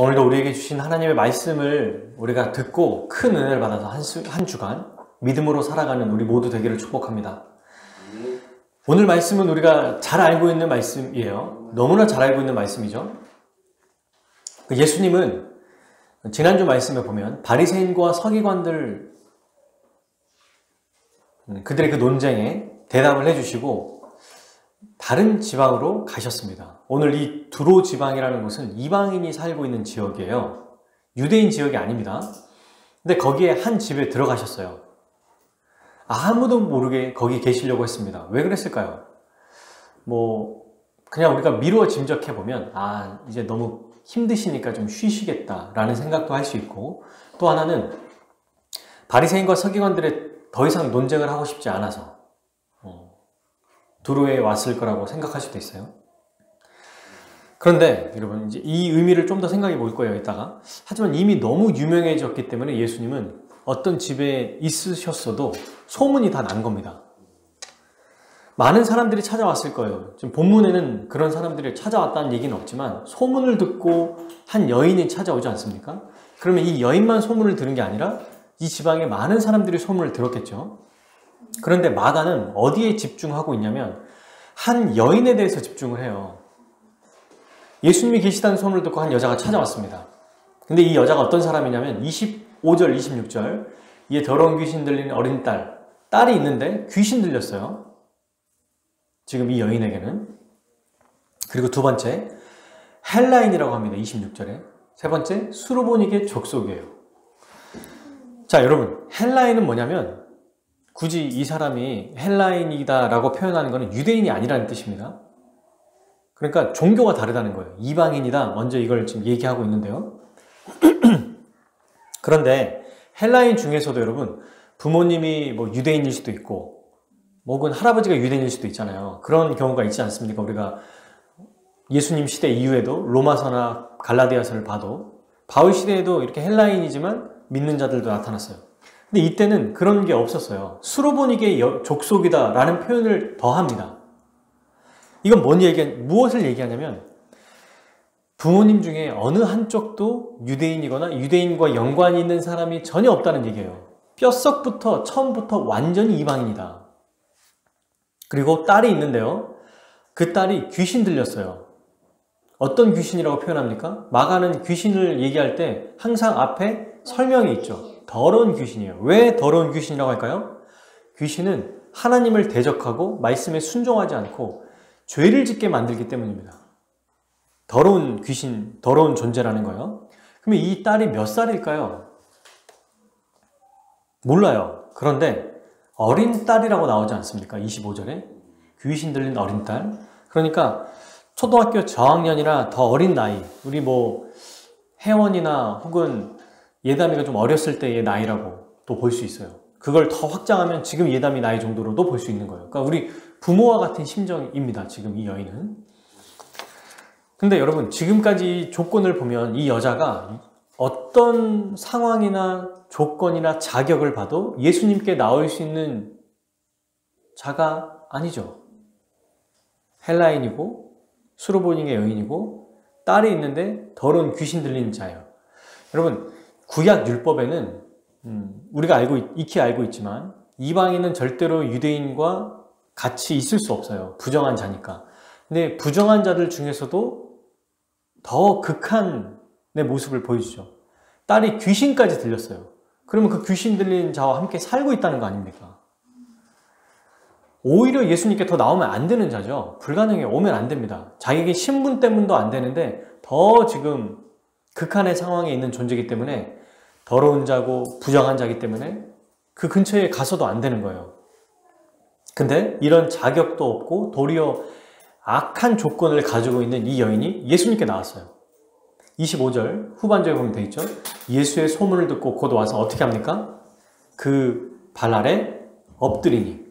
오늘도 우리에게 주신 하나님의 말씀을 우리가 듣고 큰 은혜를 받아서 한 주간 믿음으로 살아가는 우리 모두 되기를 축복합니다. 오늘 말씀은 우리가 잘 알고 있는 말씀이에요. 너무나 잘 알고 있는 말씀이죠. 예수님은 지난주 말씀에 보면 바리새인과 서기관들 그들의 그 논쟁에 대답을 해주시고 다른 지방으로 가셨습니다. 오늘 이 두로 지방이라는 곳은 이방인이 살고 있는 지역이에요. 유대인 지역이 아닙니다. 근데 거기에 한 집에 들어가셨어요. 아무도 모르게 거기 계시려고 했습니다. 왜 그랬을까요? 그냥 우리가 미루어 짐작해보면 이제 너무 힘드시니까 좀 쉬시겠다라는 생각도 할 수 있고, 또 하나는 바리새인과 서기관들의 더 이상 논쟁을 하고 싶지 않아서 두로에 왔을 거라고 생각할 수도 있어요. 그런데 여러분, 이제 이 의미를 좀 더 생각해 볼 거예요, 이따가. 하지만 이미 너무 유명해졌기 때문에 예수님은 어떤 집에 있으셨어도 소문이 다 난 겁니다. 많은 사람들이 찾아왔을 거예요. 지금 본문에는 그런 사람들이 찾아왔다는 얘기는 없지만 소문을 듣고 한 여인이 찾아오지 않습니까? 그러면 이 여인만 소문을 들은 게 아니라 이 지방에 많은 사람들이 소문을 들었겠죠. 그런데 마가는 어디에 집중하고 있냐면 한 여인에 대해서 집중을 해요. 예수님이 계시다는 소문을 듣고 한 여자가 찾아왔습니다. 근데 이 여자가 어떤 사람이냐면 25절, 26절 이에 더러운 귀신 들리는 어린 딸이 있는데 귀신 들렸어요. 지금 이 여인에게는. 그리고 두 번째, 헬라인이라고 합니다. 26절에. 세 번째, 수르보니게 족속이에요. 자, 여러분, 헬라인은 뭐냐면 굳이 이 사람이 헬라인이다라고 표현하는 것은 유대인이 아니라는 뜻입니다. 그러니까 종교가 다르다는 거예요. 이방인이다. 먼저 이걸 지금 얘기하고 있는데요. 그런데 헬라인 중에서도 여러분, 부모님이 유대인일 수도 있고 혹은 할아버지가 유대인일 수도 있잖아요. 그런 경우가 있지 않습니까? 우리가 예수님 시대 이후에도 로마서나 갈라디아서를 봐도 바울 시대에도 이렇게 헬라인이지만 믿는 자들도 나타났어요. 근데 이때는 그런 게 없었어요. 수로보니게 족속이다 라는 표현을 더합니다. 이건 무엇을 얘기하냐면 부모님 중에 어느 한쪽도 유대인이거나 유대인과 연관이 있는 사람이 전혀 없다는 얘기예요. 뼛속부터 처음부터 완전히 이방인이다. 그리고 딸이 있는데요. 그 딸이 귀신 들렸어요. 어떤 귀신이라고 표현합니까? 마가는 귀신을 얘기할 때 항상 앞에 설명이 있죠. 더러운 귀신이에요. 왜 더러운 귀신이라고 할까요? 귀신은 하나님을 대적하고 말씀에 순종하지 않고 죄를 짓게 만들기 때문입니다. 더러운 귀신, 더러운 존재라는 거예요. 그러면 이 딸이 몇 살일까요? 몰라요. 그런데 어린 딸이라고 나오지 않습니까? 25절에 귀신 들린 어린 딸. 그러니까 초등학교 저학년이라 더 어린 나이, 우리 혜원이나 혹은 예담이가 좀 어렸을 때의 나이라고 또 볼 수 있어요. 그걸 더 확장하면 지금 예담이 나이 정도로도 볼 수 있는 거예요. 그러니까 우리 부모와 같은 심정입니다. 지금 이 여인은. 근데 여러분, 지금까지 조건을 보면 이 여자가 어떤 상황이나 조건이나 자격을 봐도 예수님께 나올 수 있는 자가 아니죠. 헬라인이고 수르보니게 여인이고 딸이 있는데 더러운 귀신 들리는 자예요. 여러분, 구약 율법에는 우리가 익히 알고 있지만 이방인은 절대로 유대인과 같이 있을 수 없어요. 부정한 자니까. 근데 부정한 자들 중에서도 더 극한의 모습을 보여주죠. 딸이 귀신까지 들렸어요. 그러면 그 귀신 들린 자와 함께 살고 있다는 거 아닙니까? 오히려 예수님께 더 나오면 안 되는 자죠. 불가능해요. 오면 안 됩니다. 자기에게 신분 때문도 안 되는데 더 지금 극한의 상황에 있는 존재이기 때문에 더러운 자고 부정한 자이기 때문에 그 근처에 가서도 안 되는 거예요. 근데 이런 자격도 없고 도리어 악한 조건을 가지고 있는 이 여인이 예수님께 나왔어요. 25절 후반절에 보면 되어 있죠. 예수의 소문을 듣고 곧 와서 어떻게 합니까? 그 발 아래 엎드리니.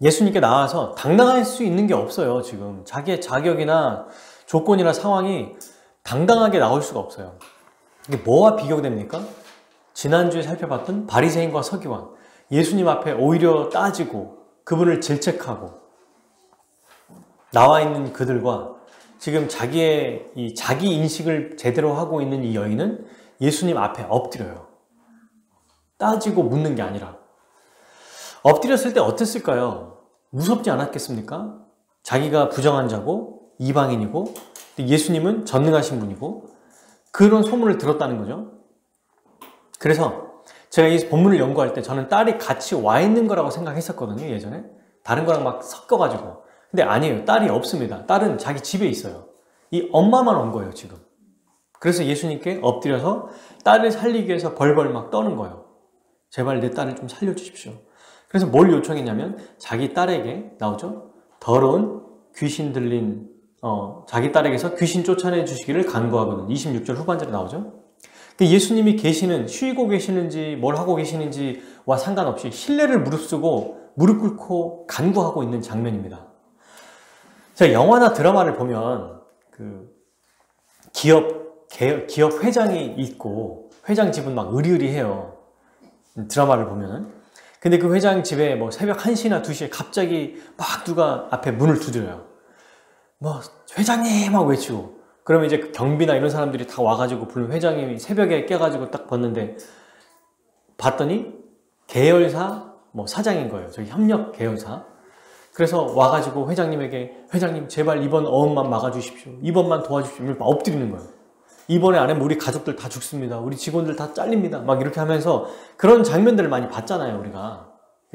예수님께 나와서 당당할 수 있는 게 없어요. 지금 자기의 자격이나 조건이나 상황이 당당하게 나올 수가 없어요. 이게 뭐와 비교됩니까? 지난주에 살펴봤던 바리새인과 서기관, 예수님 앞에 오히려 따지고 그분을 질책하고 나와 있는 그들과 지금 자기 인식을 제대로 하고 있는 이 여인은 예수님 앞에 엎드려요. 따지고 묻는 게 아니라. 엎드렸을 때 어땠을까요? 무섭지 않았겠습니까? 자기가 부정한 자고 이방인이고 예수님은 전능하신 분이고 그런 소문을 들었다는 거죠. 그래서 제가 이 본문을 연구할 때 저는 딸이 같이 와 있는 거라고 생각했었거든요. 예전에 다른 거랑 막 섞어가지고. 근데 아니에요. 딸이 없습니다. 딸은 자기 집에 있어요. 이 엄마만 온 거예요, 지금. 그래서 예수님께 엎드려서 딸을 살리기 위해서 벌벌 막 떠는 거예요. 제발 내 딸을 좀 살려주십시오. 그래서 뭘 요청했냐면 자기 딸에게 나오죠. 더러운 귀신 들린 자기 딸에게서 귀신 쫓아내 주시기를 간구하거든. 26절 후반절에 나오죠. 예수님이 쉬고 계시는지 뭘 하고 계시는지와 상관없이 신뢰를 무릅쓰고 무릎 꿇고 간구하고 있는 장면입니다. 제가 영화나 드라마를 보면 기업 회장이 있고 회장 집은 막 으리으리해요. 드라마를 보면은. 근데 그 회장 집에 뭐 새벽 1시나 2시에 갑자기 막 누가 앞에 문을 두드려요. 뭐 회장님 하고 외치고. 그러면 이제 경비나 이런 사람들이 다 와가지고 부르면 회장님이 새벽에 깨가지고 딱 봤더니 계열사 사장인 거예요. 저기 협력 계열사. 그래서 와가지고 회장님에게 회장님 제발 이번 어음만 막아주십시오. 이번만 도와주십시오. 이렇게 엎드리는 거예요. 이번에 안 하면 우리 가족들 다 죽습니다. 우리 직원들 다 잘립니다. 막 이렇게 하면서 그런 장면들을 많이 봤잖아요. 우리가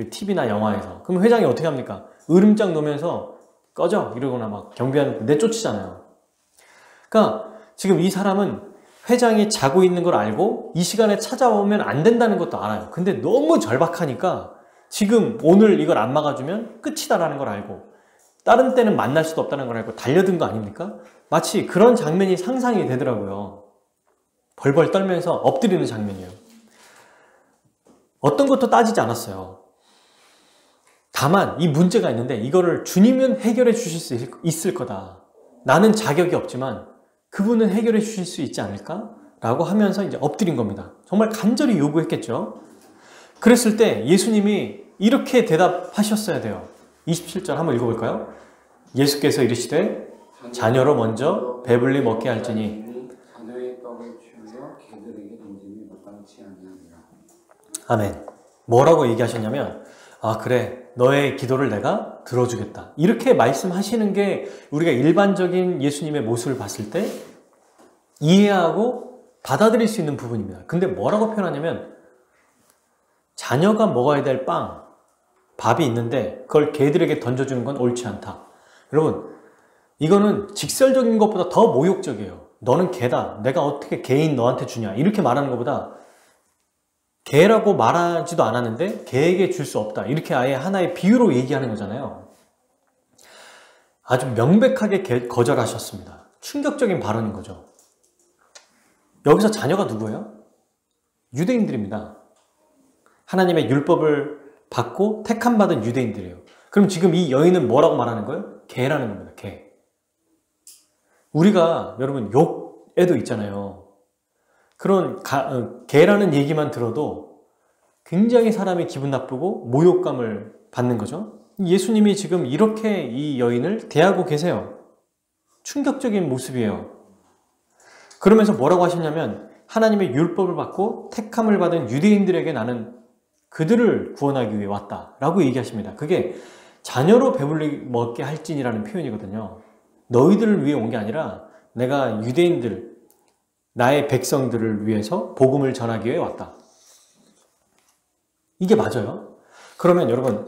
TV나 영화에서. 그럼 회장이 어떻게 합니까? 으름장 놓으면서 꺼져 이러거나 막 경비하는 내쫓으잖아요. 그러니까 지금 이 사람은 회장이 자고 있는 걸 알고 이 시간에 찾아오면 안 된다는 것도 알아요. 근데 너무 절박하니까 지금 오늘 이걸 안 막아주면 끝이다라는 걸 알고 다른 때는 만날 수도 없다는 걸 알고 달려든 거 아닙니까? 마치 그런 장면이 상상이 되더라고요. 벌벌 떨면서 엎드리는 장면이에요. 어떤 것도 따지지 않았어요. 다만 이 문제가 있는데 이거를 주님은 해결해 주실 수 있을 거다. 나는 자격이 없지만 그분은 해결해 주실 수 있지 않을까? 라고 하면서 이제 엎드린 겁니다. 정말 간절히 요구했겠죠. 그랬을 때 예수님이 이렇게 대답하셨어야 돼요. 27절 한번 읽어볼까요? 예수께서 이르시되 자녀로 먼저 배불리 먹게 할지니 자녀의 떡을 주어 개들에게 던짐이 마땅치 아니하니라. 아멘. 뭐라고 얘기하셨냐면 그래 너의 기도를 내가 들어주겠다. 이렇게 말씀하시는 게 우리가 일반적인 예수님의 모습을 봤을 때 이해하고 받아들일 수 있는 부분입니다. 근데 뭐라고 표현하냐면 자녀가 먹어야 될 밥이 있는데 그걸 개들에게 던져주는 건 옳지 않다. 여러분 이거는 직설적인 것보다 더 모욕적이에요. 너는 개다. 내가 어떻게 개인 너한테 주냐. 이렇게 말하는 것보다 개라고 말하지도 않았는데 개에게 줄 수 없다. 이렇게 아예 하나의 비유로 얘기하는 거잖아요. 아주 명백하게 거절하셨습니다. 충격적인 발언인 거죠. 여기서 자녀가 누구예요? 유대인들입니다. 하나님의 율법을 받고 택함받은 유대인들이에요. 그럼 지금 이 여인은 뭐라고 말하는 거예요? 개라는 겁니다. 개. 우리가 여러분 욕에도 있잖아요. 그런 개라는 얘기만 들어도 굉장히 사람이 기분 나쁘고 모욕감을 받는 거죠. 예수님이 지금 이렇게 이 여인을 대하고 계세요. 충격적인 모습이에요. 그러면서 뭐라고 하셨냐면 하나님의 율법을 받고 택함을 받은 유대인들에게 나는 그들을 구원하기 위해 왔다라고 얘기하십니다. 그게 자녀로 배불리 먹게 할진이라는 표현이거든요. 너희들을 위해 온 게 아니라 내가 유대인들, 나의 백성들을 위해서 복음을 전하기 위해 왔다. 이게 맞아요? 그러면 여러분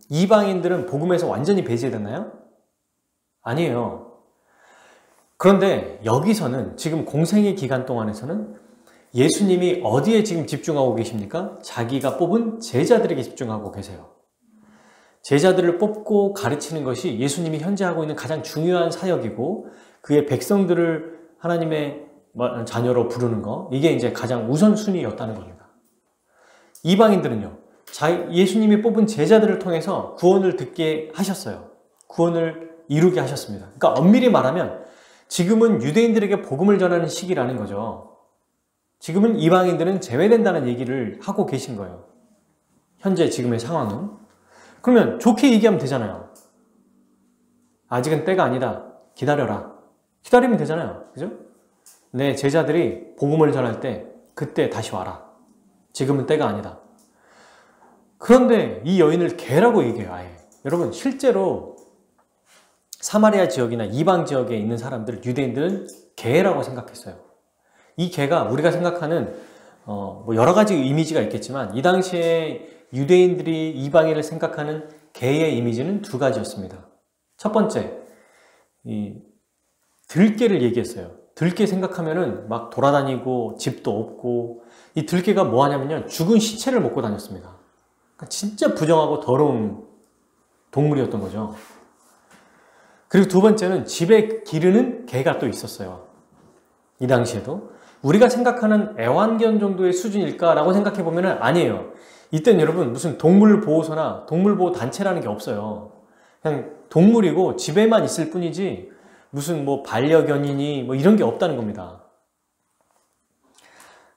이방인들은 복음에서 완전히 배제됐나요? 아니에요. 그런데 여기서는 지금 공생의 기간 동안에서는 예수님이 어디에 지금 집중하고 계십니까? 자기가 뽑은 제자들에게 집중하고 계세요. 제자들을 뽑고 가르치는 것이 예수님이 현재 하고 있는 가장 중요한 사역이고 그의 백성들을 하나님의 자녀로 부르는 거, 이게 이제 가장 우선순위였다는 겁니다. 이방인들은요, 예수님이 뽑은 제자들을 통해서 구원을 듣게 하셨어요. 구원을 이루게 하셨습니다. 그러니까 엄밀히 말하면 지금은 유대인들에게 복음을 전하는 시기라는 거죠. 지금은 이방인들은 제외된다는 얘기를 하고 계신 거예요. 현재 지금의 상황은. 그러면 좋게 얘기하면 되잖아요. 아직은 때가 아니다. 기다려라. 기다리면 되잖아요. 그죠? 내 제자들이 복음을 전할 때 그때 다시 와라. 지금은 때가 아니다. 그런데 이 여인을 개라고 얘기해요. 아예. 여러분 실제로 사마리아 지역이나 이방 지역에 있는 사람들, 유대인들은 개라고 생각했어요. 이 개가 우리가 생각하는 뭐 여러 가지 이미지가 있겠지만 이 당시에 유대인들이 이방인을 생각하는 개의 이미지는 두 가지였습니다. 첫 번째, 이 들개를 얘기했어요. 들개 생각하면은 막 돌아다니고 집도 없고, 이 들개가 뭐 하냐면요, 죽은 시체를 먹고 다녔습니다. 그러니까 진짜 부정하고 더러운 동물이었던 거죠. 그리고 두 번째는 집에 기르는 개가 또 있었어요. 이 당시에도. 우리가 생각하는 애완견 정도의 수준일까라고 생각해 보면 아니에요. 이때는 여러분 무슨 동물보호소나 동물보호단체라는 게 없어요. 그냥 동물이고 집에만 있을 뿐이지 무슨 뭐 반려견이니 뭐 이런 게 없다는 겁니다.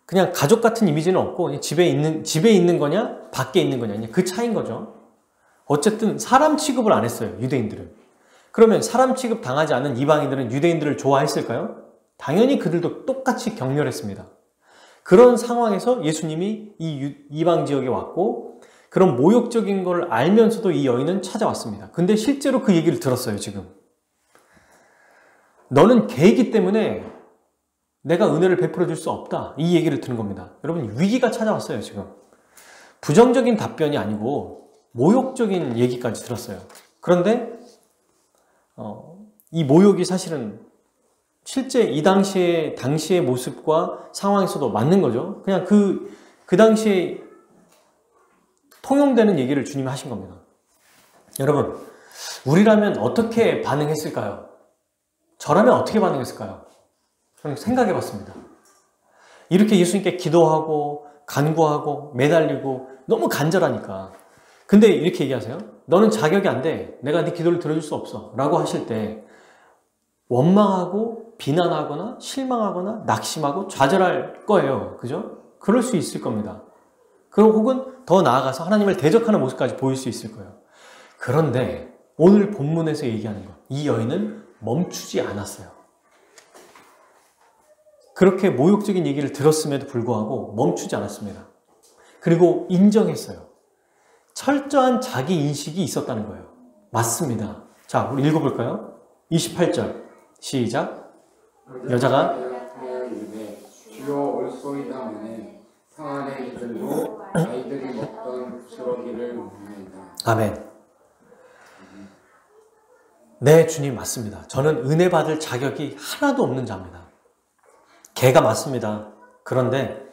그냥 가족 같은 이미지는 없고 그냥 집에 있는 거냐 밖에 있는 거냐 그 차이인 거죠. 어쨌든 사람 취급을 안 했어요. 유대인들은. 그러면 사람 취급 당하지 않은 이방인들은 유대인들을 좋아했을까요? 당연히 그들도 똑같이 격렬했습니다. 그런 상황에서 예수님이 이 이방 지역에 왔고 그런 모욕적인 걸 알면서도 이 여인은 찾아왔습니다. 근데 실제로 그 얘기를 들었어요. 지금 너는 개이기 때문에 내가 은혜를 베풀어 줄 수 없다, 이 얘기를 듣는 겁니다. 여러분 위기가 찾아왔어요. 지금 부정적인 답변이 아니고 모욕적인 얘기까지 들었어요. 그런데 이 모욕이 사실은 실제 이 당시의 모습과 상황에서도 맞는 거죠. 그냥 그 당시에 통용되는 얘기를 주님이 하신 겁니다. 여러분, 우리라면 어떻게 반응했을까요? 저라면 어떻게 반응했을까요? 저는 생각해 봤습니다. 이렇게 예수님께 기도하고 간구하고 매달리고 너무 간절하니까. 근데 이렇게 얘기하세요. 너는 자격이 안 돼. 내가 네 기도를 들어줄 수 없어. 라고 하실 때 원망하고 비난하거나 실망하거나 낙심하고 좌절할 거예요. 그죠? 그럴 수 있을 겁니다. 그리고 혹은 더 나아가서 하나님을 대적하는 모습까지 보일 수 있을 거예요. 그런데 오늘 본문에서 얘기하는 것, 이 여인은 멈추지 않았어요. 그렇게 모욕적인 얘기를 들었음에도 불구하고 멈추지 않았습니다. 그리고 인정했어요. 철저한 자기 인식이 있었다는 거예요. 맞습니다. 자, 우리 읽어볼까요? 28절 시작. 여자가 주여 올소이다 하매 상안의 이들로 아이들이 먹던 부스러기를 먹는다. 아멘. 네, 주님 맞습니다. 저는 은혜 받을 자격이 하나도 없는 자입니다. 개가 맞습니다. 그런데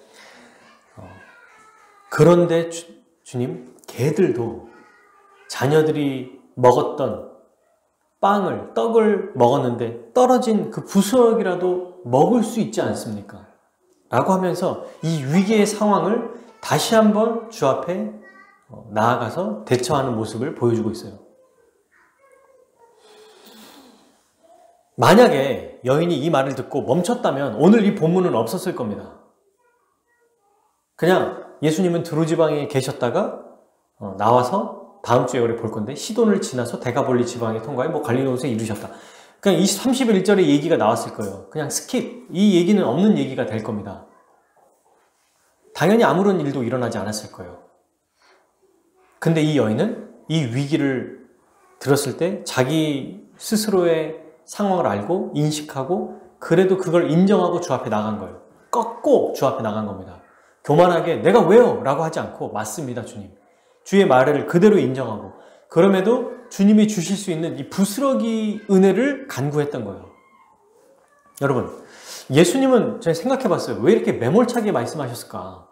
주님, 개들도 자녀들이 먹었던 떡을 먹었는데 떨어진 그 부스러기라도 먹을 수 있지 않습니까? 라고 하면서 이 위기의 상황을 다시 한번 주 앞에 나아가서 대처하는 모습을 보여주고 있어요. 만약에 여인이 이 말을 듣고 멈췄다면 오늘 이 본문은 없었을 겁니다. 그냥 예수님은 두루지방에 계셨다가 나와서 다음 주에 우리 볼 건데 시돈을 지나서 데가볼리 지방에 통과해 갈리노스에 이르셨다. 그냥 31절의 얘기가 나왔을 거예요. 그냥 스킵. 이 얘기는 없는 얘기가 될 겁니다. 당연히 아무런 일도 일어나지 않았을 거예요. 근데 이 여인은 이 위기를 들었을 때 자기 스스로의 상황을 알고 인식하고 그래도 그걸 인정하고 주 앞에 나간 거예요. 꺾고 주 앞에 나간 겁니다. 교만하게 내가 왜요? 라고 하지 않고 맞습니다, 주님. 주의 말을 그대로 인정하고 그럼에도 주님이 주실 수 있는 이 부스러기 은혜를 간구했던 거예요. 여러분, 예수님은 제가 생각해 봤어요. 왜 이렇게 매몰차게 말씀하셨을까?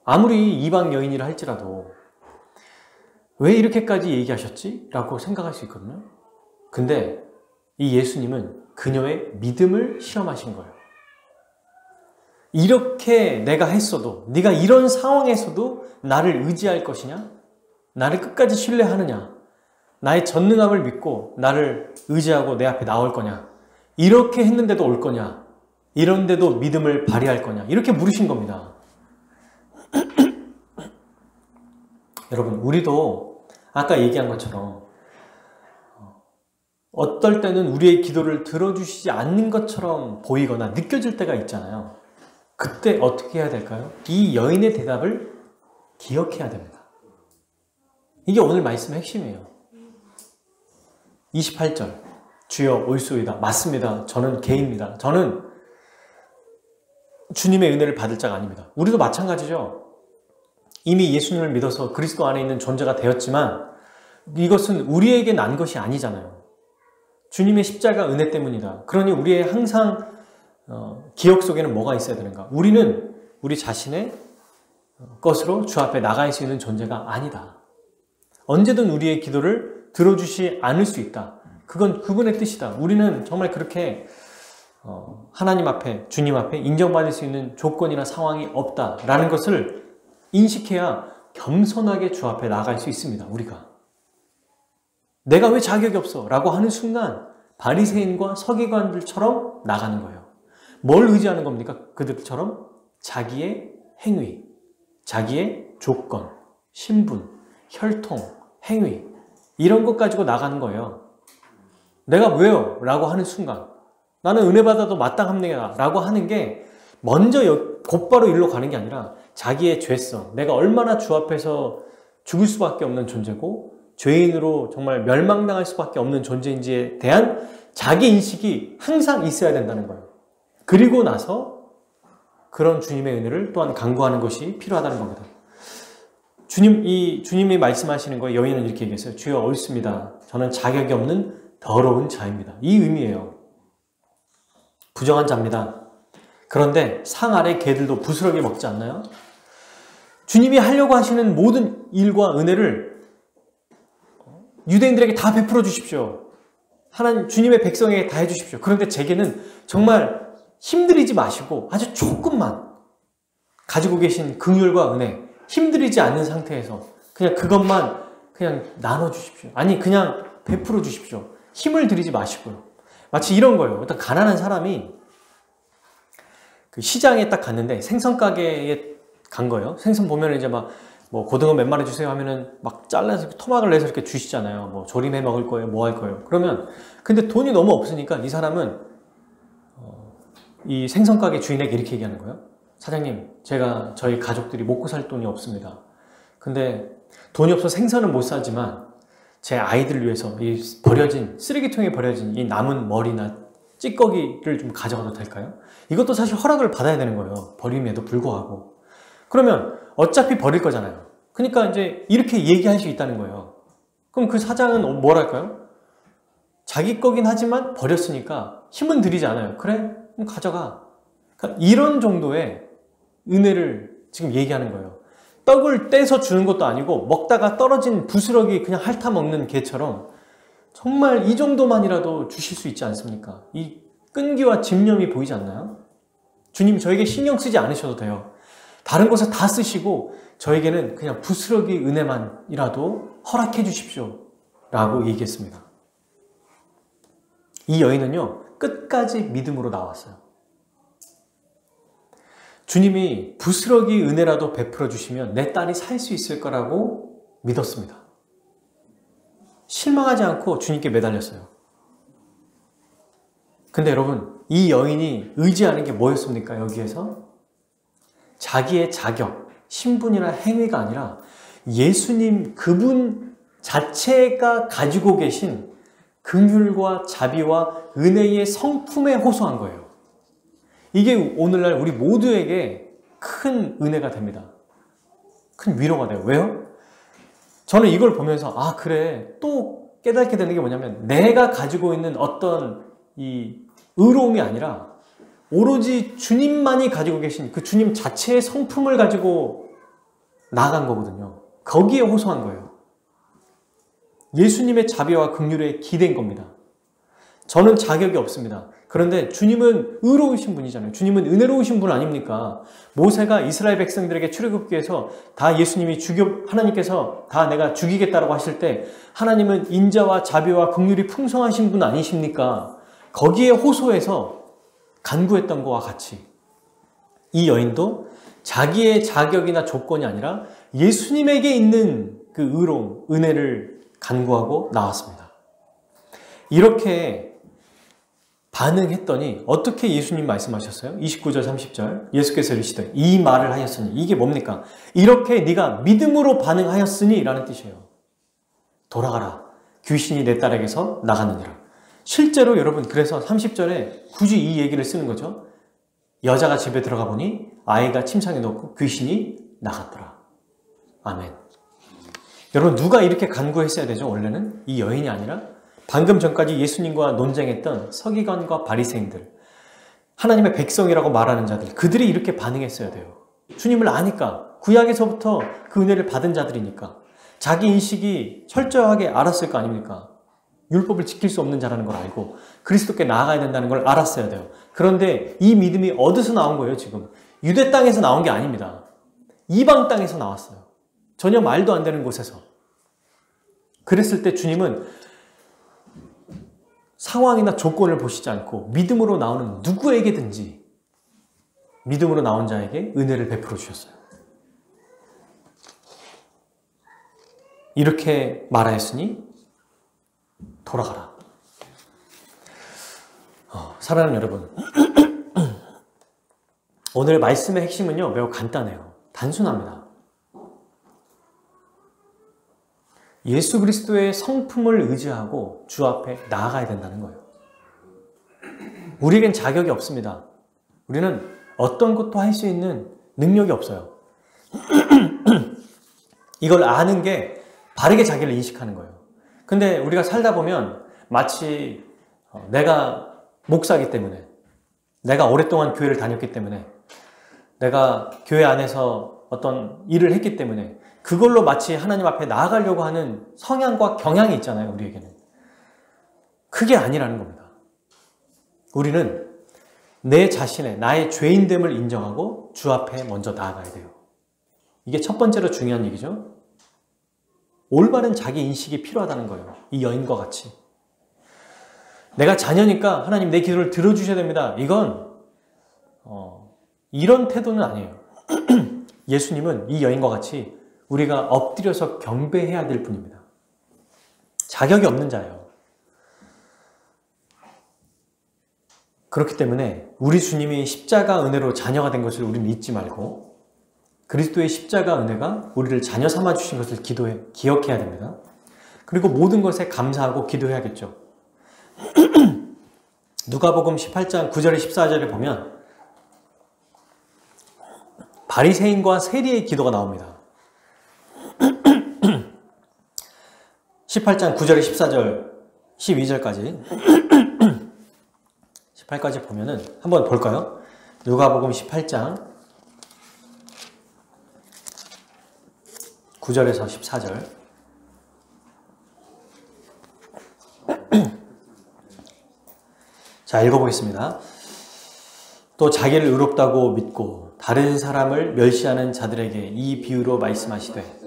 아무리 이방 여인이라 할지라도 왜 이렇게까지 얘기하셨지? 라고 생각할 수 있거든요. 근데 이 예수님은 그녀의 믿음을 시험하신 거예요. 이렇게 내가 했어도, 네가 이런 상황에서도 나를 의지할 것이냐? 나를 끝까지 신뢰하느냐? 나의 전능함을 믿고 나를 의지하고 내 앞에 나올 거냐? 이렇게 했는데도 올 거냐? 이런데도 믿음을 발휘할 거냐? 이렇게 물으신 겁니다. 여러분, 우리도 아까 얘기한 것처럼 어떨 때는 우리의 기도를 들어주시지 않는 것처럼 보이거나 느껴질 때가 있잖아요. 그때 어떻게 해야 될까요? 이 여인의 대답을 기억해야 됩니다. 이게 오늘 말씀의 핵심이에요. 28절. 주여 올소이다. 맞습니다. 저는 개입니다. 저는 주님의 은혜를 받을 자가 아닙니다. 우리도 마찬가지죠. 이미 예수님을 믿어서 그리스도 안에 있는 존재가 되었지만 이것은 우리에게 난 것이 아니잖아요. 주님의 십자가 은혜 때문이다. 그러니 우리의 항상 기억 속에는 뭐가 있어야 되는가? 우리는 우리 자신의 것으로 주 앞에 나갈 수 있는 존재가 아니다. 언제든 우리의 기도를 들어주시 않을 수 있다. 그건 그분의 뜻이다. 우리는 정말 그렇게 하나님 앞에, 주님 앞에 인정받을 수 있는 조건이나 상황이 없다라는 것을 인식해야 겸손하게 주 앞에 나갈 수 있습니다. 우리가. 내가 왜 자격이 없어? 라고 하는 순간 바리새인과 서기관들처럼 나가는 거예요. 뭘 의지하는 겁니까? 그들처럼 자기의 행위, 자기의 조건, 신분, 혈통, 행위 이런 것 가지고 나가는 거예요. 내가 왜요? 라고 하는 순간 나는 은혜 받아도 마땅합니다 라고 하는 게 먼저 곧바로 일로 가는 게 아니라 자기의 죄성, 내가 얼마나 주 앞에서 죽을 수밖에 없는 존재고 죄인으로 정말 멸망당할 수밖에 없는 존재인지에 대한 자기 인식이 항상 있어야 된다는 거예요. 그리고 나서 그런 주님의 은혜를 또한 간구하는 것이 필요하다는 겁니다. 주님이 말씀하시는 거에 여인은 이렇게 얘기했어요. 주여 옳습니다. 저는 자격이 없는 더러운 자입니다. 이 의미예요. 부정한 자입니다. 그런데 상 아래 개들도 부스러기 먹지 않나요? 주님이 하려고 하시는 모든 일과 은혜를 유대인들에게 다 베풀어 주십시오. 하나님 주님의 백성에게 다 해주십시오. 그런데 제게는 정말 힘들이지 마시고 아주 조금만 가지고 계신 긍휼과 은혜, 힘들이지 않는 상태에서 그냥 그것만 그냥 나눠주십시오. 아니 그냥 베풀어 주십시오. 힘을 들이지 마시고요. 마치 이런 거예요. 일단 가난한 사람이 그 시장에 딱 갔는데 생선 가게에 간 거예요. 생선 보면 이제 막 뭐 고등어 몇 마리 주세요 하면은 막 잘라서 토막을 내서 이렇게 주시잖아요. 뭐 조림해 먹을 거예요, 뭐 할 거예요. 그러면 근데 돈이 너무 없으니까 이 사람은 이 생선 가게 주인에게 이렇게 얘기하는 거예요. 사장님, 제가 저희 가족들이 먹고 살 돈이 없습니다. 근데 돈이 없어서 생선은 못 사지만 제 아이들을 위해서 이 버려진 쓰레기통에 버려진 이 남은 머리나 찌꺼기를 좀 가져가도 될까요? 이것도 사실 허락을 받아야 되는 거예요. 버림에도 불구하고. 그러면 어차피 버릴 거잖아요. 그러니까 이제 이렇게 얘기할 수 있다는 거예요. 그럼 그 사장은 뭐랄까요? 자기 거긴 하지만 버렸으니까 힘은 들이지 않아요. 그래? 그럼 가져가. 그러니까 이런 정도의 은혜를 지금 얘기하는 거예요. 떡을 떼서 주는 것도 아니고 먹다가 떨어진 부스러기 그냥 핥아 먹는 개처럼 정말 이 정도만이라도 주실 수 있지 않습니까? 이 끈기와 집념이 보이지 않나요? 주님 저에게 신경 쓰지 않으셔도 돼요. 다른 곳에 다 쓰시고 저에게는 그냥 부스러기 은혜만이라도 허락해 주십시오 라고 얘기했습니다. 이 여인은요 끝까지 믿음으로 나왔어요. 주님이 부스러기 은혜라도 베풀어 주시면 내 딸이 살 수 있을 거라고 믿었습니다. 실망하지 않고 주님께 매달렸어요. 근데 여러분 이 여인이 의지하는 게 뭐였습니까? 여기에서 자기의 자격, 신분이나 행위가 아니라 예수님 그분 자체가 가지고 계신 긍휼과 자비와 은혜의 성품에 호소한 거예요. 이게 오늘날 우리 모두에게 큰 은혜가 됩니다. 큰 위로가 돼요. 왜요? 저는 이걸 보면서 아 그래 또 깨닫게 되는 게 뭐냐면 내가 가지고 있는 어떤 이 의로움이 아니라 오로지 주님만이 가지고 계신 그 주님 자체의 성품을 가지고 나간 거거든요. 거기에 호소한 거예요. 예수님의 자비와 긍휼에 기댄 겁니다. 저는 자격이 없습니다. 그런데 주님은 의로우신 분이잖아요. 주님은 은혜로우신 분 아닙니까? 모세가 이스라엘 백성들에게 출애굽기 위해서 다 예수님이 하나님께서 다 내가 죽이겠다라고 하실 때 하나님은 인자와 자비와 긍휼이 풍성하신 분 아니십니까? 거기에 호소해서 간구했던 것과 같이 이 여인도 자기의 자격이나 조건이 아니라 예수님에게 있는 그 의로움, 은혜를 간구하고 나왔습니다. 이렇게 반응했더니 어떻게 예수님 말씀하셨어요? 29절 30절 예수께서 이르시되 이 말을 하였으니 이게 뭡니까? 이렇게 네가 믿음으로 반응하였으니 라는 뜻이에요. 돌아가라. 귀신이 내 딸에게서 나갔느니라. 실제로 여러분 그래서 30절에 굳이 이 얘기를 쓰는 거죠. 여자가 집에 들어가 보니 아이가 침상에 놓고 귀신이 나갔더라. 아멘. 여러분 누가 이렇게 간구했어야 되죠? 원래는 이 여인이 아니라 방금 전까지 예수님과 논쟁했던 서기관과 바리새인들, 하나님의 백성이라고 말하는 자들, 그들이 이렇게 반응했어야 돼요. 주님을 아니까, 구약에서부터 그 은혜를 받은 자들이니까 자기 인식이 철저하게 알았을 거 아닙니까? 율법을 지킬 수 없는 자라는 걸 알고 그리스도께 나아가야 된다는 걸 알았어야 돼요. 그런데 이 믿음이 어디서 나온 거예요 지금? 유대 땅에서 나온 게 아닙니다. 이방 땅에서 나왔어요. 전혀 말도 안 되는 곳에서. 그랬을 때 주님은 상황이나 조건을 보시지 않고 믿음으로 나오는 누구에게든지 믿음으로 나온 자에게 은혜를 베풀어 주셨어요. 이렇게 말하였으니 돌아가라. 사랑하는 여러분, 오늘 말씀의 핵심은요 매우 간단해요. 단순합니다. 예수 그리스도의 성품을 의지하고 주 앞에 나아가야 된다는 거예요. 우리에겐 자격이 없습니다. 우리는 어떤 것도 할 수 있는 능력이 없어요. 이걸 아는 게 바르게 자기를 인식하는 거예요. 근데 우리가 살다 보면 마치 내가 목사이기 때문에, 내가 오랫동안 교회를 다녔기 때문에, 내가 교회 안에서 어떤 일을 했기 때문에 그걸로 마치 하나님 앞에 나아가려고 하는 성향과 경향이 있잖아요, 우리에게는. 그게 아니라는 겁니다. 우리는 내 자신의, 나의 죄인됨을 인정하고 주 앞에 먼저 나아가야 돼요. 이게 첫 번째로 중요한 얘기죠. 올바른 자기 인식이 필요하다는 거예요. 이 여인과 같이. 내가 자녀니까 하나님 내 기도를 들어주셔야 됩니다. 이건 이런 태도는 아니에요. 예수님은 이 여인과 같이 우리가 엎드려서 경배해야 될 분입니다. 자격이 없는 자예요. 그렇기 때문에 우리 주님이 십자가 은혜로 자녀가 된 것을 우리는 잊지 말고 그리스도의 십자가 은혜가 우리를 자녀 삼아 주신 것을 기억해야 됩니다. 그리고 모든 것에 감사하고 기도해야겠죠. 누가복음 18장 9절에 14절에 보면 바리새인과 세리의 기도가 나옵니다. 18장 9절에 14절 12절까지 18까지 보면은 한번 볼까요? 누가복음 18장 9절에서 14절. 자, 읽어보겠습니다. 또 자기를 의롭다고 믿고 다른 사람을 멸시하는 자들에게 이 비유로 말씀하시되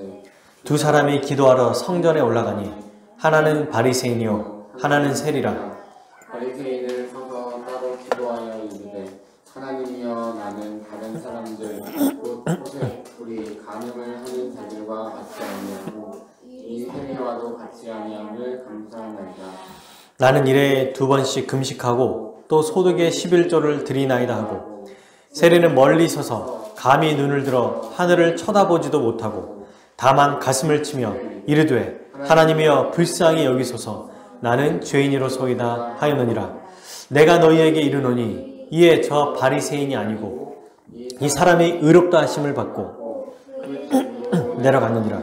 두 사람이 기도하러 성전에 올라가니 하나는 바리새인이요 하나는 세리라. 바리새인은 서서 따로 기도하여 이르되 하나님이여 나는 다른 사람들 곧 호세 우리 간음을 하는 자들과 같이 아니하고 이 세리와도 같이 아니함을 감사하나이다. 나는 일에 2번씩 금식하고 또 소득의 11조를 드리나이다 하고 세리는 멀리 서서 감히 눈을 들어 하늘을 쳐다보지도 못하고 다만 가슴을 치며 이르되 하나님이여 불쌍히 여기소서 나는 죄인이로소이다 하였느니라. 내가 너희에게 이르노니 이에 저 바리새인이 아니고 이 사람이 의롭다 하심을 받고 내려갔느니라.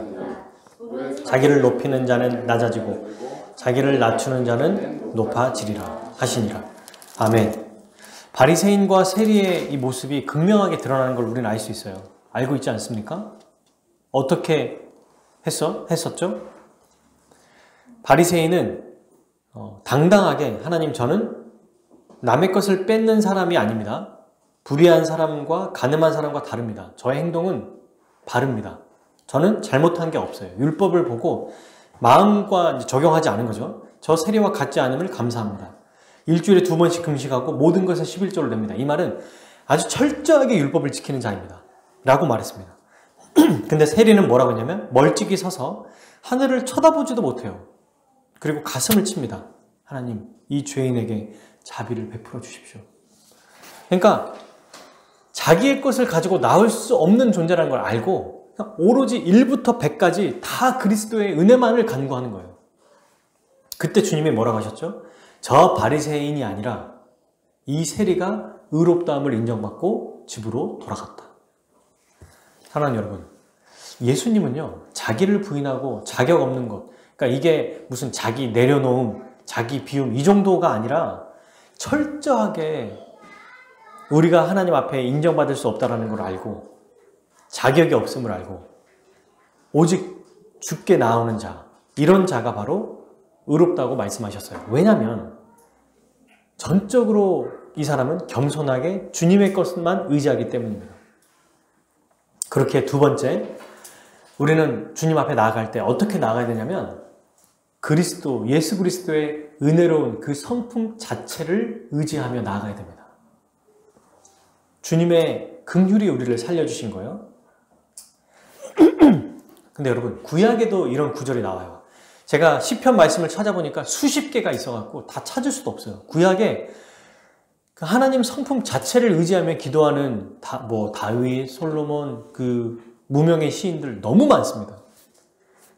자기를 높이는 자는 낮아지고 자기를 낮추는 자는 높아지리라 하시니라. 아멘. 바리새인과 세리의 이 모습이 극명하게 드러나는 걸 우리는 알 수 있어요. 알고 있지 않습니까? 어떻게 했었죠? 바리새인은 당당하게 하나님 저는 남의 것을 뺏는 사람이 아닙니다. 불의한 사람과 가늠한 사람과 다릅니다. 저의 행동은 바릅니다. 저는 잘못한 게 없어요. 율법을 보고 마음과 적용하지 않은 거죠. 저 세리와 같지 않음을 감사합니다. 일주일에 2번씩 금식하고 모든 것에 11조를 냅니다. 이 말은 아주 철저하게 율법을 지키는 자입니다. 라고 말했습니다. 근데 세리는 뭐라고 했냐면 멀찍이 서서 하늘을 쳐다보지도 못해요. 그리고 가슴을 칩니다. 하나님, 이 죄인에게 자비를 베풀어 주십시오. 그러니까 자기의 것을 가지고 나올 수 없는 존재라는 걸 알고 오로지 1부터 100까지 다 그리스도의 은혜만을 간구하는 거예요. 그때 주님이 뭐라고 하셨죠? 저 바리새인이 아니라 이 세리가 의롭다함을 인정받고 집으로 돌아갔다. 사랑하는 여러분, 예수님은요, 자기를 부인하고 자격 없는 것, 그러니까 이게 무슨 자기 내려놓음, 자기 비움 이 정도가 아니라 철저하게 우리가 하나님 앞에 인정받을 수 없다는 걸 알고 자격이 없음을 알고 오직 주께 나오는 자, 이런 자가 바로 의롭다고 말씀하셨어요. 왜냐하면 전적으로 이 사람은 겸손하게 주님의 것만 의지하기 때문입니다. 그렇게 두 번째, 우리는 주님 앞에 나아갈 때 어떻게 나아가야 되냐면 그리스도, 예수 그리스도의 은혜로운 그 성품 자체를 의지하며 나아가야 됩니다. 주님의 긍휼이 우리를 살려주신 거예요. 근데 여러분, 구약에도 이런 구절이 나와요. 제가 시편 말씀을 찾아보니까 수십 개가 있어갖고 다 찾을 수도 없어요. 구약에 하나님 성품 자체를 의지하며 기도하는 다윗, 솔로몬, 그 무명의 시인들 너무 많습니다.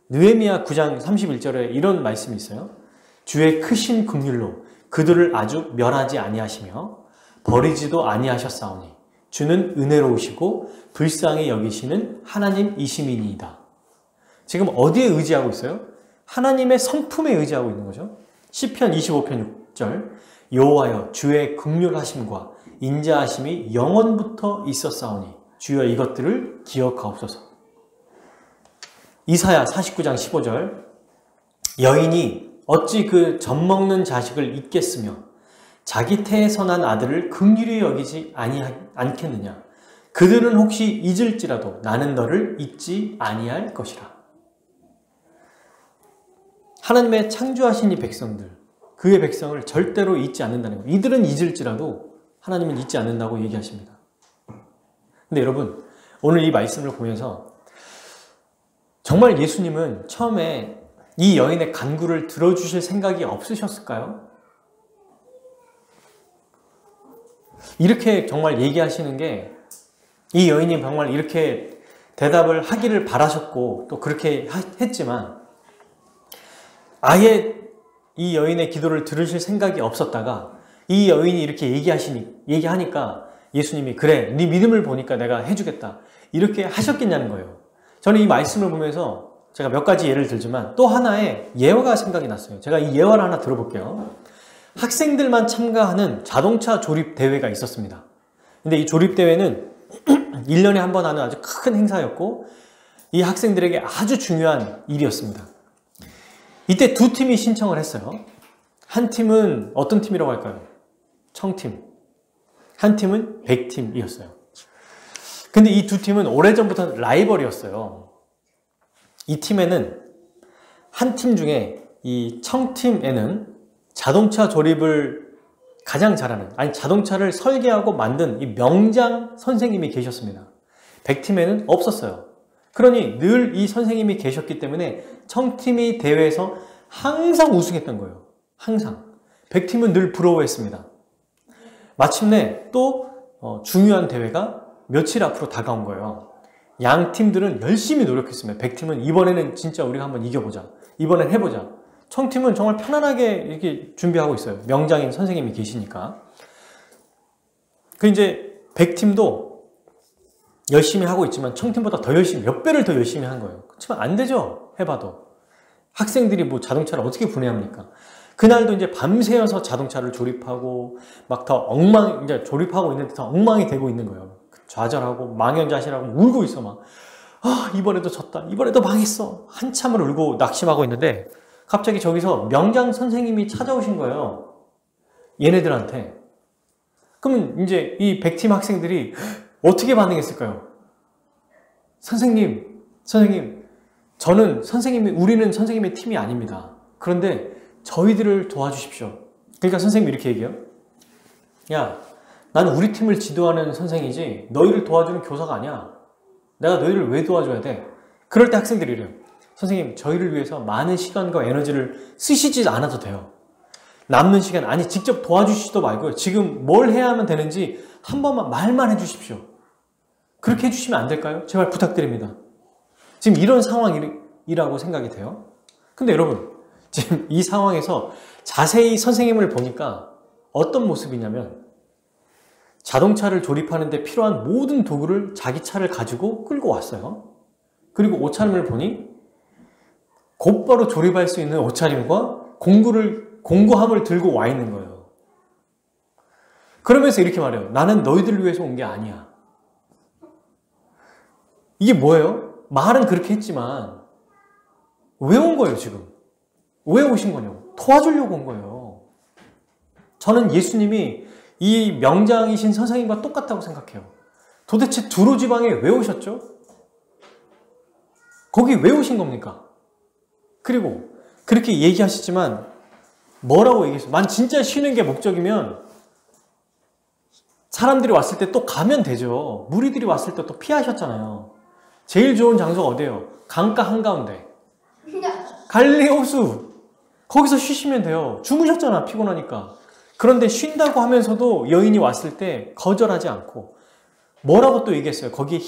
느헤미야 9장 31절에 이런 말씀이 있어요. 주의 크신 긍휼로 그들을 아주 멸하지 아니하시며 버리지도 아니하셨사오니 주는 은혜로우시고 불쌍히 여기시는 하나님이심이니이다. 지금 어디에 의지하고 있어요? 하나님의 성품에 의지하고 있는 거죠. 시편 25편 6절 여호와여 주의 긍휼하심과 인자하심이 영원부터 있었사오니 주여 이것들을 기억하옵소서. 이사야 49장 15절 여인이 어찌 그 젖먹는 자식을 잊겠으며 자기 태에서 난 아들을 긍휼히 여기지 않겠느냐. 그들은 혹시 잊을지라도 나는 너를 잊지 아니할 것이라. 하나님의 창조하신 이 백성들, 그의 백성을 절대로 잊지 않는다는 거예요. 이들은 잊을지라도 하나님은 잊지 않는다고 얘기하십니다. 근데 여러분, 오늘 이 말씀을 보면서 정말 예수님은 처음에 이 여인의 간구를 들어주실 생각이 없으셨을까요? 이렇게 정말 얘기하시는 게 이 여인이 정말 이렇게 대답을 하기를 바라셨고 또 그렇게 했지만 아예 이 여인의 기도를 들으실 생각이 없었다가 이 여인이 이렇게 얘기하니까 예수님이 그래, 네 믿음을 보니까 내가 해주겠다 이렇게 하셨겠냐는 거예요. 저는 이 말씀을 보면서 제가 몇 가지 예를 들지만 또 하나의 예화가 생각이 났어요. 제가 이 예화를 하나 들어볼게요. 학생들만 참가하는 자동차 조립 대회가 있었습니다. 근데 이 조립 대회는 1년에 한 번 하는 아주 큰 행사였고 이 학생들에게 아주 중요한 일이었습니다. 이때 두 팀이 신청을 했어요. 한 팀은 어떤 팀이라고 할까요? 청팀. 한 팀은 백팀이었어요. 근데 이 두 팀은 오래전부터 라이벌이었어요. 이 팀에는 한 팀 중에 이 청팀에는 자동차 조립을 가장 잘하는, 아니 자동차를 설계하고 만든 이 명장 선생님이 계셨습니다. 백팀에는 없었어요. 그러니 늘 이 선생님이 계셨기 때문에 청팀이 대회에서 항상 우승했던 거예요. 항상. 백팀은 늘 부러워했습니다. 마침내 또 중요한 대회가 며칠 앞으로 다가온 거예요. 양 팀들은 열심히 노력했습니다. 백팀은 이번에는 진짜 우리가 한번 이겨보자. 이번엔 해보자. 청팀은 정말 편안하게 이렇게 준비하고 있어요. 명장인 선생님이 계시니까. 그 이제 백팀도 열심히 하고 있지만 청팀보다 더 열심히, 몇 배를 더 열심히 한 거예요. 그렇지만 안 되죠. 해봐도. 학생들이 뭐 자동차를 어떻게 분해합니까? 그날도 이제 밤새워서 자동차를 조립하고 막 더 이제 조립하고 있는데 더 엉망이 되고 있는 거예요. 좌절하고 망연자실하고 울고 있어 막. 이번에도 졌다. 이번에도 망했어. 한참을 울고 낙심하고 있는데 갑자기 저기서 명장 선생님이 찾아오신 거예요. 얘네들한테. 그러면 이제 이 백팀 학생들이 어떻게 반응했을까요? 선생님, 우리는 선생님의 팀이 아닙니다. 그런데 저희들을 도와주십시오. 그러니까 선생님이 이렇게 얘기해요. 야, 나는 우리 팀을 지도하는 선생이지 너희를 도와주는 교사가 아니야. 내가 너희를 왜 도와줘야 돼? 그럴 때 학생들이 이래요. 선생님, 저희를 위해서 많은 시간과 에너지를 쓰시지 않아도 돼요. 남는 시간, 아니 직접 도와주시지도 말고요. 지금 뭘 해야 하면 되는지 한 번만 말만 해주십시오. 그렇게 해주시면 안 될까요? 제발 부탁드립니다. 지금 이런 상황이라고 생각이 돼요. 근데 여러분, 지금 이 상황에서 자세히 선생님을 보니까 어떤 모습이냐면 자동차를 조립하는데 필요한 모든 도구를 자기 차를 가지고 끌고 왔어요. 그리고 옷차림을 보니 곧바로 조립할 수 있는 옷차림과 공구함을 들고 와 있는 거예요. 그러면서 이렇게 말해요. 나는 너희들을 위해서 온 게 아니야. 이게 뭐예요? 말은 그렇게 했지만 왜 온 거예요, 지금? 왜 오신 거냐고. 도와주려고 온 거예요. 저는 예수님이 이 명장이신 선생님과 똑같다고 생각해요. 도대체 두로 지방에 왜 오셨죠? 거기 왜 오신 겁니까? 그리고 그렇게 얘기하시지만 뭐라고 얘기했어요? 만 진짜 쉬는 게 목적이면 사람들이 왔을 때 또 가면 되죠. 무리들이 왔을 때 또 피하셨잖아요. 제일 좋은 장소가 어디예요? 강가 한가운데. 갈릴리 호수. 거기서 쉬시면 돼요. 주무셨잖아, 피곤하니까. 그런데 쉰다고 하면서도 여인이 왔을 때 거절하지 않고 뭐라고 또 얘기했어요? 거기에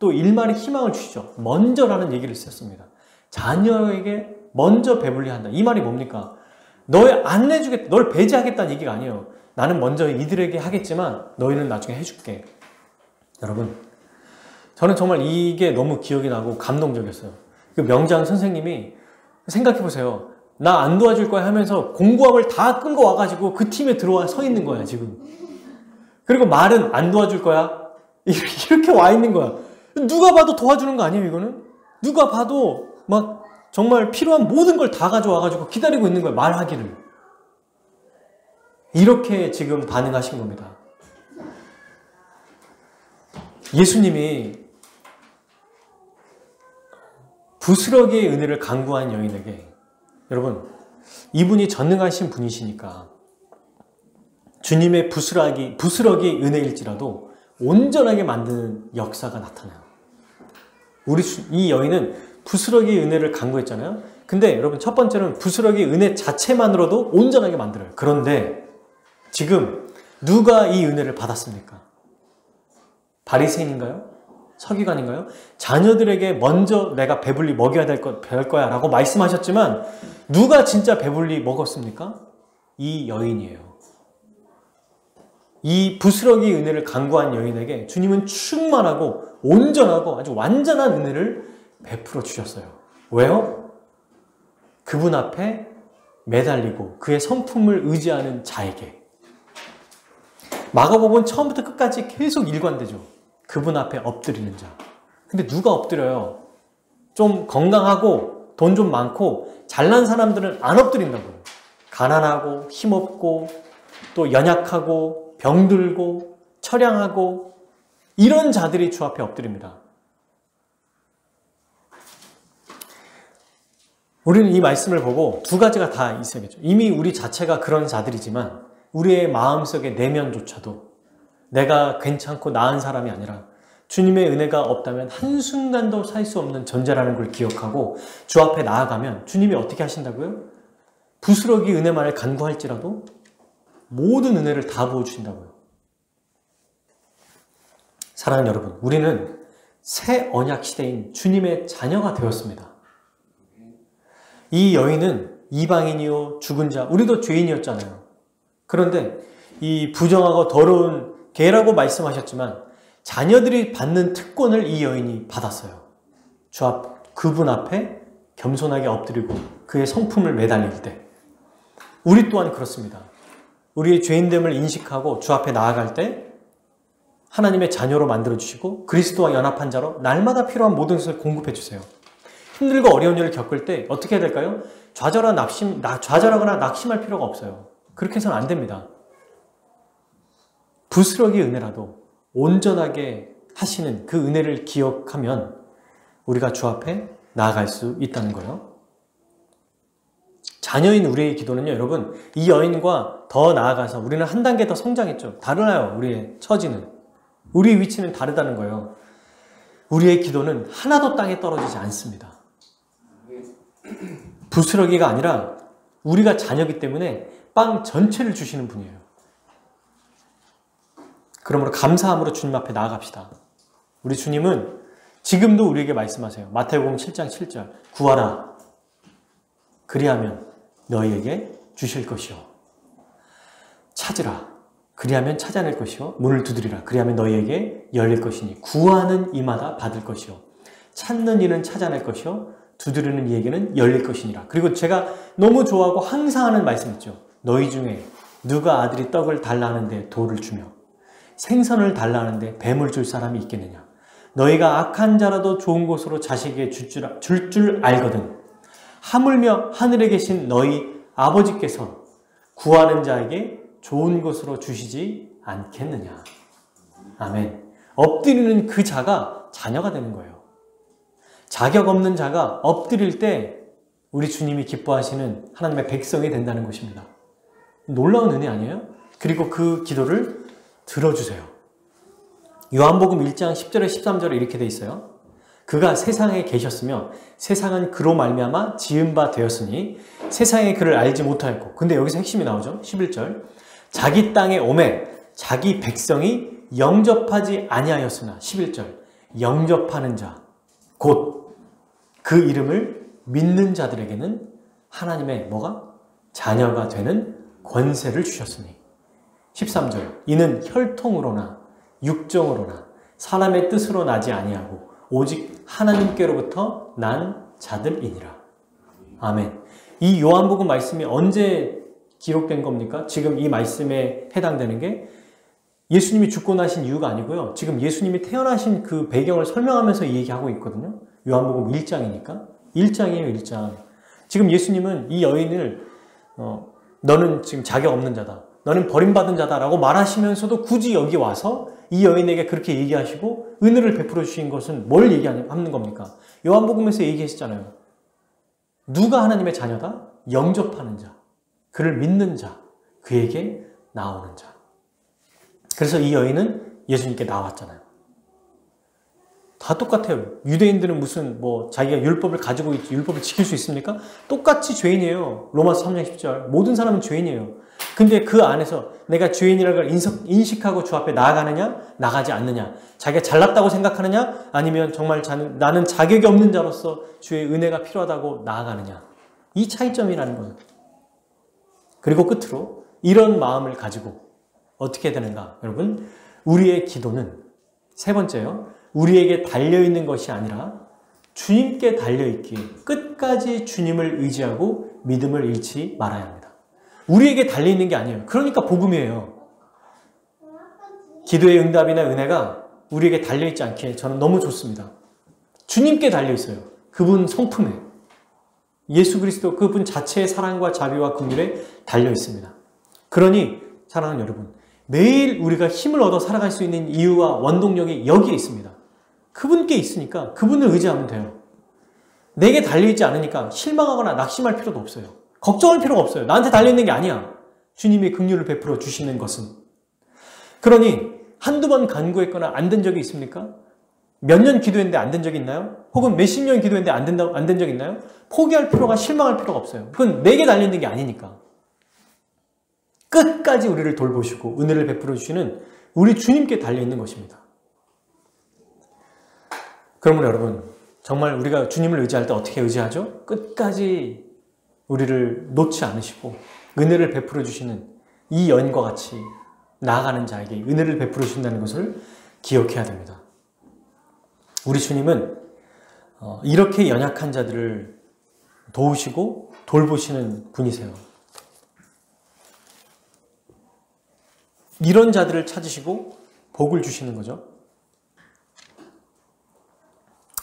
또 일말의 희망을 주시죠. 먼저라는 얘기를 썼습니다. 자녀에게 먼저 배불리 한다. 이 말이 뭡니까? 안 내주겠다. 널 배제하겠다는 얘기가 아니에요. 나는 먼저 이들에게 하겠지만 너희는 나중에 해줄게. 여러분, 저는 정말 이게 너무 기억이 나고 감동적이었어요. 그 명장 선생님이 생각해보세요. 나 안 도와줄 거야 하면서 공구함을 다 끌고 와가지고 그 팀에 들어와 서 있는 거야, 지금. 그리고 말은 안 도와줄 거야. 이렇게 와 있는 거야. 누가 봐도 도와주는 거 아니에요, 이거는? 누가 봐도 막 정말 필요한 모든 걸 다 가져와가지고 기다리고 있는 거야, 말하기를. 이렇게 지금 반응하신 겁니다. 예수님이 부스러기의 은혜를 간구한 여인에게, 여러분, 이분이 전능하신 분이시니까 주님의 부스러기의 은혜일지라도 온전하게 만드는 역사가 나타나요. 이 여인은 부스러기의 은혜를 간구했잖아요. 근데 여러분, 첫 번째는 부스러기의 은혜 자체만으로도 온전하게 만들어요. 그런데 지금 누가 이 은혜를 받았습니까? 바리새인인가요? 서기관인가요? 자녀들에게 먼저 내가 배불리 먹여야 될 거야 라고 말씀하셨지만 누가 진짜 배불리 먹었습니까? 이 여인이에요. 이 부스러기 은혜를 간구한 여인에게 주님은 충만하고 온전하고 아주 완전한 은혜를 베풀어 주셨어요. 왜요? 그분 앞에 매달리고 그의 성품을 의지하는 자에게. 마가복음은 처음부터 끝까지 계속 일관되죠. 그분 앞에 엎드리는 자. 근데 누가 엎드려요? 좀 건강하고 돈 좀 많고 잘난 사람들은 안 엎드린다고요. 가난하고 힘없고 또 연약하고 병들고 처량하고 이런 자들이 주 앞에 엎드립니다. 우리는 이 말씀을 보고 두 가지가 다 있어야겠죠. 이미 우리 자체가 그런 자들이지만 우리의 마음속의 내면조차도 내가 괜찮고 나은 사람이 아니라 주님의 은혜가 없다면 한순간도 살 수 없는 존재라는 걸 기억하고 주 앞에 나아가면 주님이 어떻게 하신다고요? 부스러기 은혜만을 간구할지라도 모든 은혜를 다 부어주신다고요. 사랑하는 여러분, 우리는 새 언약 시대인 주님의 자녀가 되었습니다. 이 여인은 이방인이요 죽은 자, 우리도 죄인이었잖아요. 그런데 이 부정하고 더러운 개라고 말씀하셨지만 자녀들이 받는 특권을 이 여인이 받았어요. 그분 앞에 겸손하게 엎드리고 그의 성품을 매달릴 때. 우리 또한 그렇습니다. 우리의 죄인됨을 인식하고 주 앞에 나아갈 때 하나님의 자녀로 만들어주시고 그리스도와 연합한 자로 날마다 필요한 모든 것을 공급해 주세요. 힘들고 어려운 일을 겪을 때 어떻게 해야 될까요? 좌절하거나 낙심할 필요가 없어요. 그렇게 해서는 안 됩니다. 부스러기 은혜라도 온전하게 하시는 그 은혜를 기억하면 우리가 주 앞에 나아갈 수 있다는 거예요. 자녀인 우리의 기도는요, 여러분, 이 여인과 더 나아가서 우리는 한 단계 더 성장했죠. 달라요, 우리의 처지는. 우리의 위치는 다르다는 거예요. 우리의 기도는 하나도 땅에 떨어지지 않습니다. 부스러기가 아니라 우리가 자녀이기 때문에 빵 전체를 주시는 분이에요. 그러므로 감사함으로 주님 앞에 나아갑시다. 우리 주님은 지금도 우리에게 말씀하세요. 마태복음 7장 7절 구하라 그리하면 너희에게 주실 것이요 찾으라 그리하면 찾아낼 것이요 문을 두드리라 그리하면 너희에게 열릴 것이니 구하는 이마다 받을 것이요 찾는 이는 찾아낼 것이요 두드리는 이에게는 열릴 것이니라. 그리고 제가 너무 좋아하고 항상 하는 말씀 있죠. 너희 중에 누가 아들이 떡을 달라 하는데 돌을 주며 생선을 달라 하는데 뱀을 줄 사람이 있겠느냐. 너희가 악한 자라도 좋은 곳으로 자식에게 줄 줄 알거든. 하물며 하늘에 계신 너희 아버지께서 구하는 자에게 좋은 곳으로 주시지 않겠느냐. 아멘. 엎드리는 그 자가 자녀가 되는 거예요. 자격 없는 자가 엎드릴 때 우리 주님이 기뻐하시는 하나님의 백성이 된다는 것입니다. 놀라운 은혜 아니에요? 그리고 그 기도를 들어주세요. 요한복음 1장 10절에 13절에 이렇게 돼 있어요. 그가 세상에 계셨으며 세상은 그로 말미암아 지은 바 되었으니 세상에 그를 알지 못하였고, 근데 여기서 핵심이 나오죠. 11절 자기 땅에 오매 자기 백성이 영접하지 아니하였으나 11절 영접하는 자 곧 그 이름을 믿는 자들에게는 하나님의 뭐가? 자녀가 되는 권세를 주셨으니 13절 이는 혈통으로나 육정으로나 사람의 뜻으로 나지 아니하고 오직 하나님께로부터 난 자들이니라. 아멘. 이 요한복음 말씀이 언제 기록된 겁니까? 지금 이 말씀에 해당되는 게 예수님이 죽고 나신 이유가 아니고요. 지금 예수님이 태어나신 그 배경을 설명하면서 이 얘기하고 있거든요. 요한복음 1장이니까. 1장이에요, 1장. 지금 예수님은 이 여인을 너는 지금 자격 없는 자다. 너는 버림받은 자다라고 말하시면서도 굳이 여기 와서 이 여인에게 그렇게 얘기하시고 은혜를 베풀어 주신 것은 뭘 얘기하는 겁니까? 요한복음에서 얘기하시잖아요. 누가 하나님의 자녀다? 영접하는 자, 그를 믿는 자, 그에게 나오는 자. 그래서 이 여인은 예수님께 나왔잖아요. 다 똑같아요. 유대인들은 무슨 자기가 율법을 가지고 있지 율법을 지킬 수 있습니까? 똑같이 죄인이에요. 로마서 3장 10절 모든 사람은 죄인이에요. 근데 그 안에서 내가 죄인이라는 걸 인식하고 주 앞에 나아가느냐 나가지 않느냐, 자기가 잘났다고 생각하느냐 아니면 정말 나는 자격이 없는 자로서 주의 은혜가 필요하다고 나아가느냐, 이 차이점이라는 거예요. 그리고 끝으로 이런 마음을 가지고 어떻게 되는가? 여러분, 우리의 기도는 세 번째요. 우리에게 달려있는 것이 아니라 주님께 달려있기에 끝까지 주님을 의지하고 믿음을 잃지 말아야 합니다. 우리에게 달려있는 게 아니에요. 그러니까 복음이에요. 기도의 응답이나 은혜가 우리에게 달려있지 않기에 저는 너무 좋습니다. 주님께 달려있어요. 그분 성품에. 예수 그리스도 그분 자체의 사랑과 자비와 긍휼에 달려있습니다. 그러니 사랑하는 여러분, 매일 우리가 힘을 얻어 살아갈 수 있는 이유와 원동력이 여기에 있습니다. 그분께 있으니까 그분을 의지하면 돼요. 내게 달려있지 않으니까 실망하거나 낙심할 필요도 없어요. 걱정할 필요가 없어요. 나한테 달려있는 게 아니야. 주님의 긍휼을 베풀어 주시는 것은. 그러니 한두 번 간구했거나 안 된 적이 있습니까? 몇 년 기도했는데 안 된 적이 있나요? 혹은 몇십 년 기도했는데 안 된 적이 있나요? 포기할 필요가, 실망할 필요가 없어요. 그건 내게 달려있는 게 아니니까. 끝까지 우리를 돌보시고 은혜를 베풀어 주시는 우리 주님께 달려있는 것입니다. 그러면 여러분, 정말 우리가 주님을 의지할 때 어떻게 의지하죠? 끝까지 우리를 놓지 않으시고 은혜를 베풀어 주시는 이 여인과 같이 나아가는 자에게 은혜를 베풀어 주신다는 것을 기억해야 됩니다. 우리 주님은 이렇게 연약한 자들을 도우시고 돌보시는 분이세요. 이런 자들을 찾으시고 복을 주시는 거죠.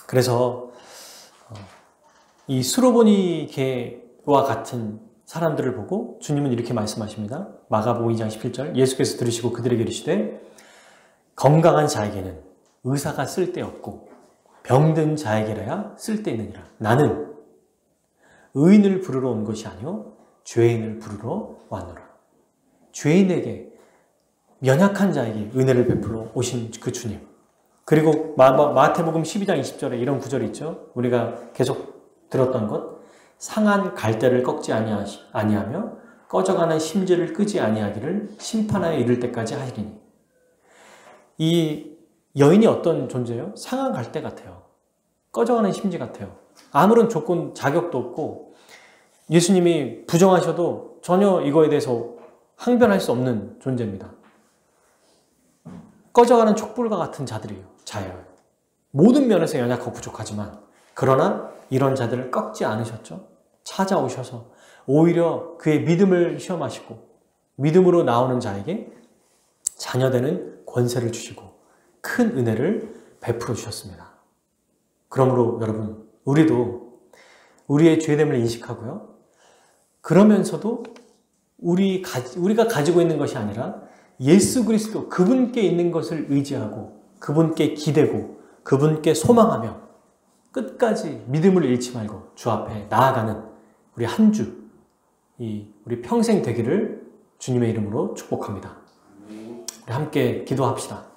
그래서 이 수로보니게와 같은 사람들을 보고 주님은 이렇게 말씀하십니다. 마가복음 2장 17절 예수께서 들으시고 그들에게 이르시되 건강한 자에게는 의사가 쓸데없고 병든 자에게라야 쓸데있느니라. 나는 의인을 부르러 온 것이 아니요 죄인을 부르러 왔노라. 죄인에게, 연약한 자에게 은혜를 베풀어 오신 그 주님. 그리고 마태복음 12장 20절에 이런 구절이 있죠. 우리가 계속 들었던 것. 상한 갈대를 꺾지 아니하며 꺼져가는 심지를 끄지 아니하기를 심판하에 이를 때까지 하시리니. 이 여인이 어떤 존재예요? 상한 갈대 같아요. 꺼져가는 심지 같아요. 아무런 조건, 자격도 없고 예수님이 부정하셔도 전혀 이거에 대해서 항변할 수 없는 존재입니다. 꺼져가는 촛불과 같은 자들이에요. 자예요. 모든 면에서 연약하고 부족하지만 그러나 이런 자들을 꺾지 않으셨죠. 찾아오셔서 오히려 그의 믿음을 시험하시고 믿음으로 나오는 자에게 자녀되는 권세를 주시고 큰 은혜를 베풀어 주셨습니다. 그러므로 여러분, 우리도 우리의 죄됨을 인식하고요. 그러면서도 우리가 가지고 있는 것이 아니라 예수 그리스도 그분께 있는 것을 의지하고 그분께 기대고 그분께 소망하며 끝까지 믿음을 잃지 말고 주 앞에 나아가는 우리 한 주, 우리 평생 되기를 주님의 이름으로 축복합니다. 우리 함께 기도합시다.